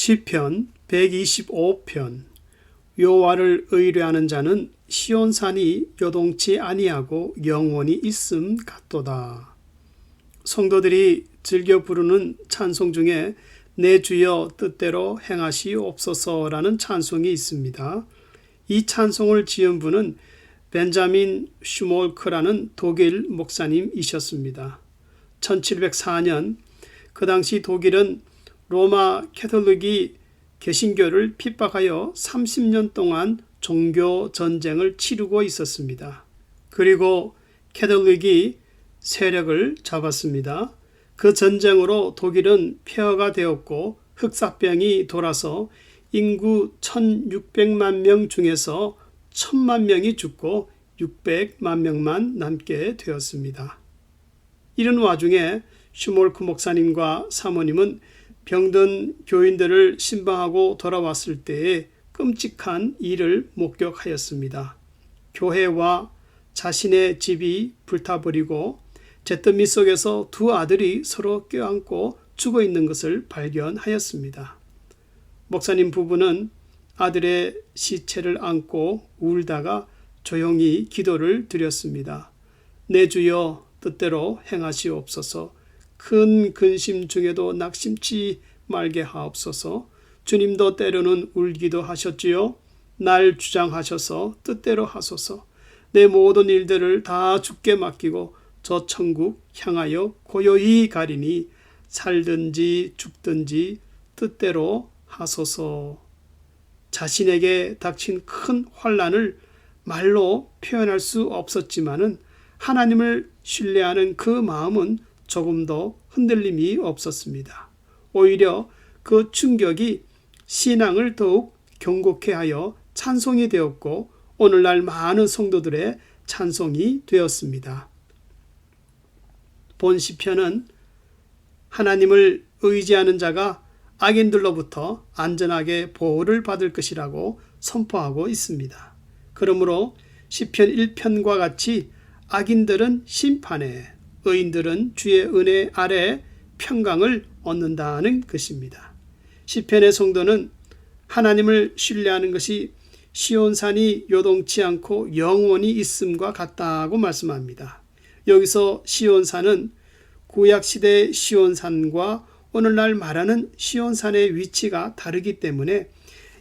시편 125편. 여호와를 의뢰하는 자는 시온산이 요동치 아니하고 영원히 있음 같도다. 성도들이 즐겨 부르는 찬송 중에 내 주여 뜻대로 행하시옵소서라는 찬송이 있습니다. 이 찬송을 지은 분은 벤자민 슈몰크라는 독일 목사님이셨습니다. 1704년 그 당시 독일은 로마 캐톨릭이 개신교를 핍박하여 30년 동안 종교 전쟁을 치르고 있었습니다. 그리고 캐톨릭이 세력을 잡았습니다. 그 전쟁으로 독일은 폐허가 되었고 흑사병이 돌아서 인구 1600만 명 중에서 1000만 명이 죽고 600만 명만 남게 되었습니다. 이런 와중에 슈몰크 목사님과 사모님은 병든 교인들을 신방하고 돌아왔을 때에 끔찍한 일을 목격하였습니다. 교회와 자신의 집이 불타버리고 잿더미 속에서 두 아들이 서로 껴안고 죽어 있는 것을 발견하였습니다. 목사님 부부는 아들의 시체를 안고 울다가 조용히 기도를 드렸습니다. 내 주여 뜻대로 행하시옵소서. 큰 근심 중에도 낙심치 말게 하옵소서. 주님도 때로는 울기도 하셨지요. 날 주장하셔서 뜻대로 하소서. 내 모든 일들을 다 주께 맡기고 저 천국 향하여 고요히 가리니 살든지 죽든지 뜻대로 하소서. 자신에게 닥친 큰 환난을 말로 표현할 수 없었지만은 하나님을 신뢰하는 그 마음은 조금도 흔들림이 없었습니다. 오히려 그 충격이 신앙을 더욱 견고케 하여 찬송이 되었고 오늘날 많은 성도들의 찬송이 되었습니다. 본 시편은 하나님을 의지하는 자가 악인들로부터 안전하게 보호를 받을 것이라고 선포하고 있습니다. 그러므로 시편 1편과 같이 악인들은 심판에, 의인들은 주의 은혜 아래 평강을 얻는다는 것입니다. 시편의 성도는 하나님을 신뢰하는 것이 시온산이 요동치 않고 영원히 있음과 같다고 말씀합니다. 여기서 시온산은 구약시대의 시온산과 오늘날 말하는 시온산의 위치가 다르기 때문에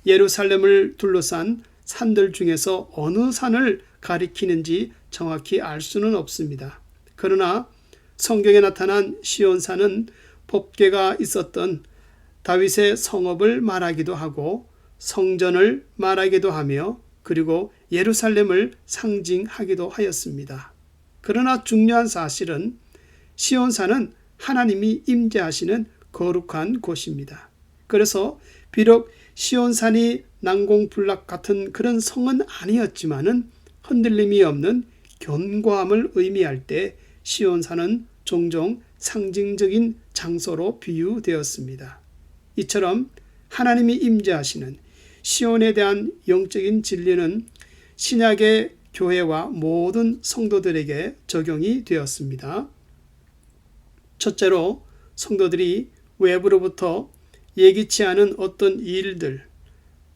예루살렘을 둘러싼 산들 중에서 어느 산을 가리키는지 정확히 알 수는 없습니다. 그러나 성경에 나타난 시온산은 법궤가 있었던 다윗의 성읍을 말하기도 하고 성전을 말하기도 하며 그리고 예루살렘을 상징하기도 하였습니다. 그러나 중요한 사실은 시온산은 하나님이 임재하시는 거룩한 곳입니다. 그래서 비록 시온산이 난공불락 같은 그런 성은 아니었지만은 흔들림이 없는 견고함을 의미할 때 시온산은 종종 상징적인 장소로 비유되었습니다. 이처럼 하나님이 임재하시는 시온에 대한 영적인 진리는 신약의 교회와 모든 성도들에게 적용이 되었습니다. 첫째로 성도들이 외부로부터 예기치 않은 어떤 일들,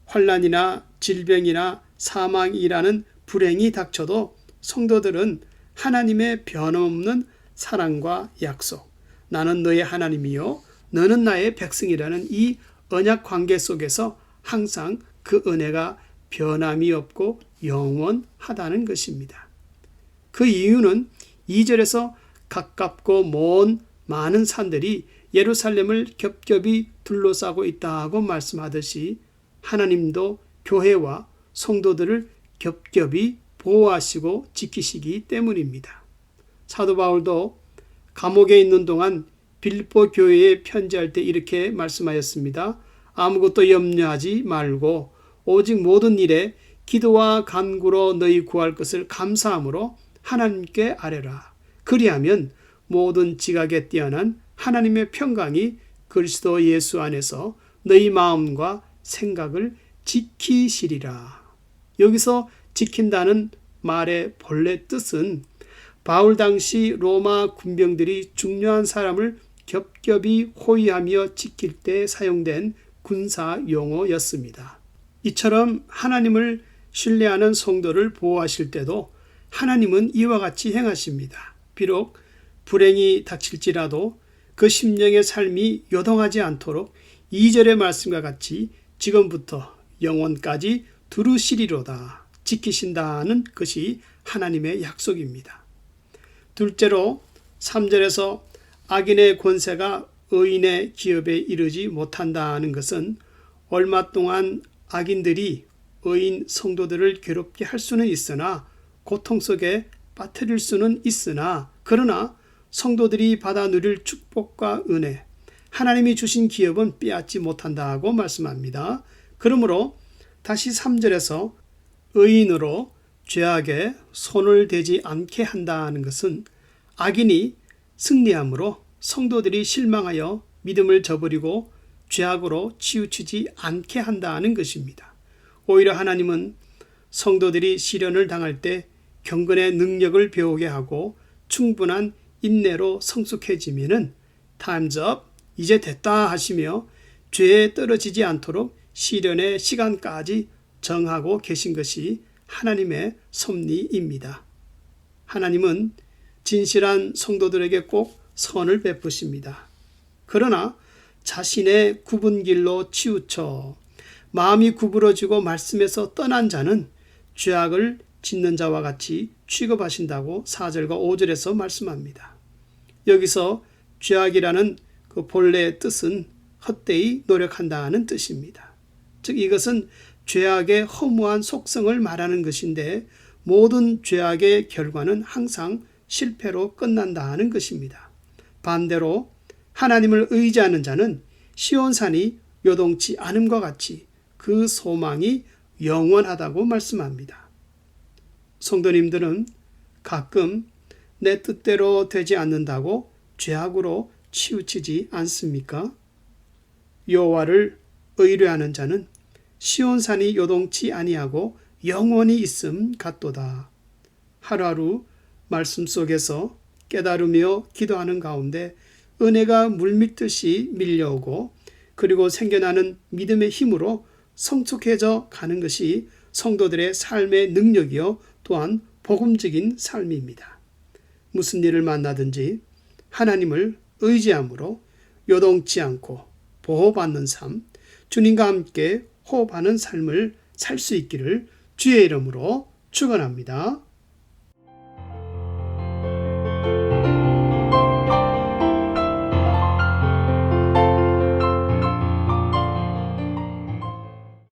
환난이나 질병이나 사망이라는 불행이 닥쳐도 성도들은 하나님의 변함없는 사랑과 약속, 나는 너의 하나님이요 너는 나의 백성이라는 이 언약 관계 속에서 항상 그 은혜가 변함이 없고 영원하다는 것입니다. 그 이유는 2절에서 가깝고 먼 많은 산들이 예루살렘을 겹겹이 둘러싸고 있다고 말씀하듯이 하나님도 교회와 성도들을 겹겹이 보호하시고 지키시기 때문입니다. 사도 바울도 감옥에 있는 동안 빌립보 교회에 편지할 때 이렇게 말씀하였습니다. 아무것도 염려하지 말고 오직 모든 일에 기도와 간구로 너희 구할 것을 감사함으로 하나님께 아뢰라. 그리하면 모든 지각에 뛰어난 하나님의 평강이 그리스도 예수 안에서 너희 마음과 생각을 지키시리라. 여기서 지킨다는 말의 본래 뜻은 바울 당시 로마 군병들이 중요한 사람을 겹겹이 호위하며 지킬 때 사용된 군사 용어였습니다. 이처럼 하나님을 신뢰하는 성도를 보호하실 때도 하나님은 이와 같이 행하십니다. 비록 불행이 닥칠지라도 그 심령의 삶이 요동하지 않도록 2절의 말씀과 같이 지금부터 영원까지 두루시리로다 지키신다는 것이 하나님의 약속입니다. 둘째로 3절에서 악인의 권세가 의인의 기업에 이르지 못한다는 것은 얼마 동안 악인들이 의인 성도들을 괴롭게 할 수는 있으나 고통 속에 빠뜨릴 수는 있으나 그러나 성도들이 받아 누릴 축복과 은혜, 하나님이 주신 기업은 빼앗지 못한다고 말씀합니다. 그러므로 다시 3절에서 의인으로 죄악에 손을 대지 않게 한다는 것은 악인이 승리함으로 성도들이 실망하여 믿음을 저버리고 죄악으로 치우치지 않게 한다는 것입니다. 오히려 하나님은 성도들이 시련을 당할 때 경건의 능력을 배우게 하고 충분한 인내로 성숙해지면은 Time's up, 이제 됐다 하시며 죄에 떨어지지 않도록 시련의 시간까지 정하고 계신 것이 하나님의 섭리입니다. 하나님은 진실한 성도들에게 꼭 선을 베푸십니다. 그러나 자신의 굽은 길로 치우쳐 마음이 구부러지고 말씀에서 떠난 자는 죄악을 짓는 자와 같이 취급하신다고 4절과 5절에서 말씀합니다. 여기서 죄악이라는 그 본래의 뜻은 헛되이 노력한다는 뜻입니다. 즉 이것은 죄악의 허무한 속성을 말하는 것인데 모든 죄악의 결과는 항상 실패로 끝난다는 것입니다. 반대로 하나님을 의지하는 자는 시온산이 요동치 않음과 같이 그 소망이 영원하다고 말씀합니다. 성도님들은 가끔 내 뜻대로 되지 않는다고 죄악으로 치우치지 않습니까? 여호와를 의뢰하는 자는 시온산이 요동치 아니하고 영원히 있음 같도다. 하루하루 말씀 속에서 깨달으며 기도하는 가운데 은혜가 물밀듯이 밀려오고 그리고 생겨나는 믿음의 힘으로 성숙해져 가는 것이 성도들의 삶의 능력이요 또한 복음적인 삶입니다. 무슨 일을 만나든지 하나님을 의지함으로 요동치 않고 보호받는 삶, 주님과 함께 호흡하는 삶을 살 수 있기를 주의 이름으로 축원합니다.